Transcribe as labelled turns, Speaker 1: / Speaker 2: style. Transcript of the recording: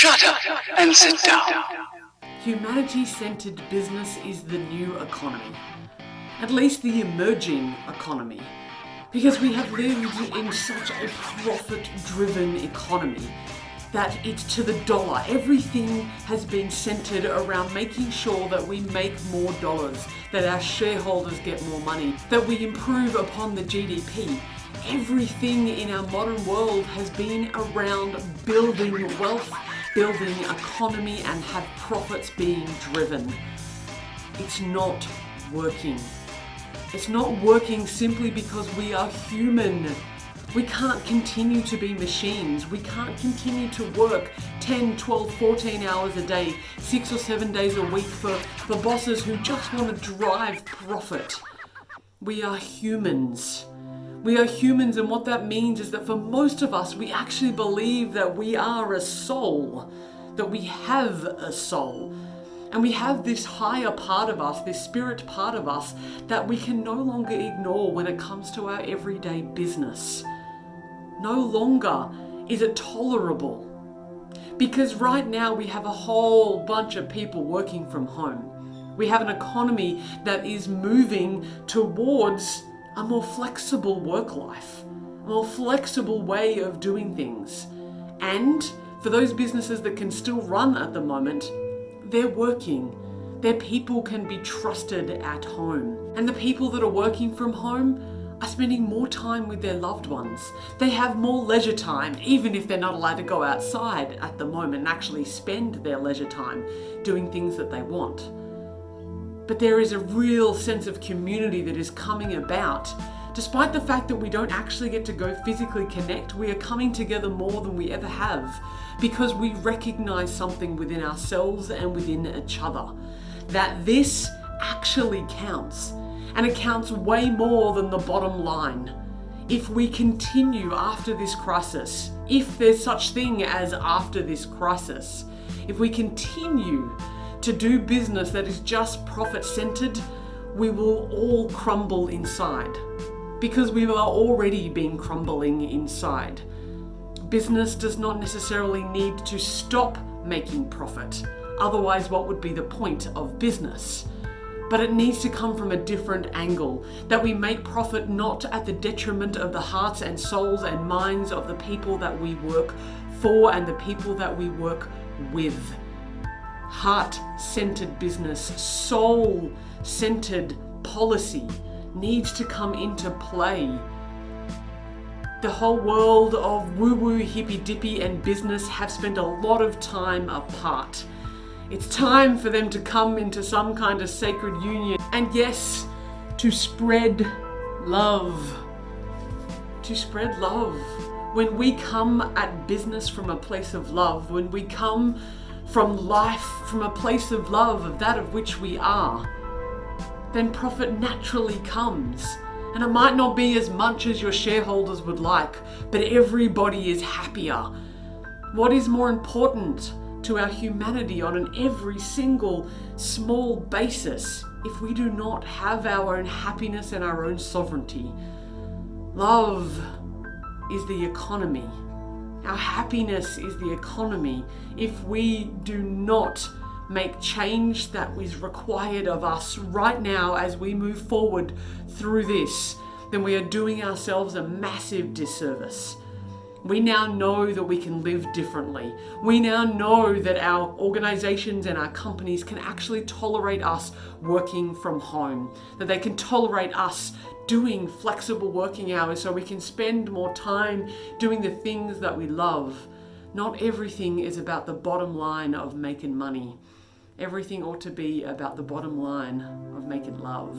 Speaker 1: Shut up and sit down.
Speaker 2: Humanity-centered business is the new economy. At least the emerging economy. Because we have lived in such a profit-driven economy that it's to the dollar. Everything has been centered around making sure that we make more dollars, that our shareholders get more money, that we improve upon the GDP. Everything in our modern world has been around building wealth, building economy, and have profits being driven. It's not working. It's not working simply because we are human. We can't continue to be machines. We can't continue to work 10, 12, 14 hours a day, 6 or 7 days a week for bosses who just want to drive profit. We are humans. We are humans, and what that means is that for most of us, we actually believe that we are a soul, that we have a soul. And we have this higher part of us, this spirit part of us, that we can no longer ignore when it comes to our everyday business. No longer is it tolerable. Because right now we have a whole bunch of people working from home. We have an economy that is moving towards a more flexible work life, a more flexible way of doing things. And for those businesses that can still run at the moment, they're working. Their people can be trusted at home. And the people that are working from home are spending more time with their loved ones. They have more leisure time, even if they're not allowed to go outside at the moment and actually spend their leisure time doing things that they want. But there is a real sense of community that is coming about. Despite the fact that we don't actually get to go physically connect, we are coming together more than we ever have because we recognize something within ourselves and within each other. That this actually counts, and it counts way more than the bottom line. If we continue after this crisis, if there's such thing as after this crisis, if we continue to do business that is just profit-centered, we will all crumble inside. Because we are already been crumbling inside. Business does not necessarily need to stop making profit. Otherwise, what would be the point of business? But it needs to come from a different angle, that we make profit not at the detriment of the hearts and souls and minds of the people that we work for and the people that we work with. Heart-centered business, soul-centered policy needs to come into play. The whole world of woo-woo, hippy-dippy and business have spent a lot of time apart. It's time for them to come into some kind of sacred union. And yes, to spread love. To spread love. When we come at business from a place of love, when we come from life from a place of love, of that of which we are, then profit naturally comes. And it might not be as much as your shareholders would like, but everybody is happier. What is more important to our humanity on an every single small basis if we do not have our own happiness and our own sovereignty? Love is the economy. Our happiness is the economy. If we do not make change that is required of us right now as we move forward through this, then we are doing ourselves a massive disservice. We now know that we can live differently. We now know that our organizations and our companies can actually tolerate us working from home, that they can tolerate us doing flexible working hours so we can spend more time doing the things that we love. Not everything is about the bottom line of making money. Everything ought to be about the bottom line of making love.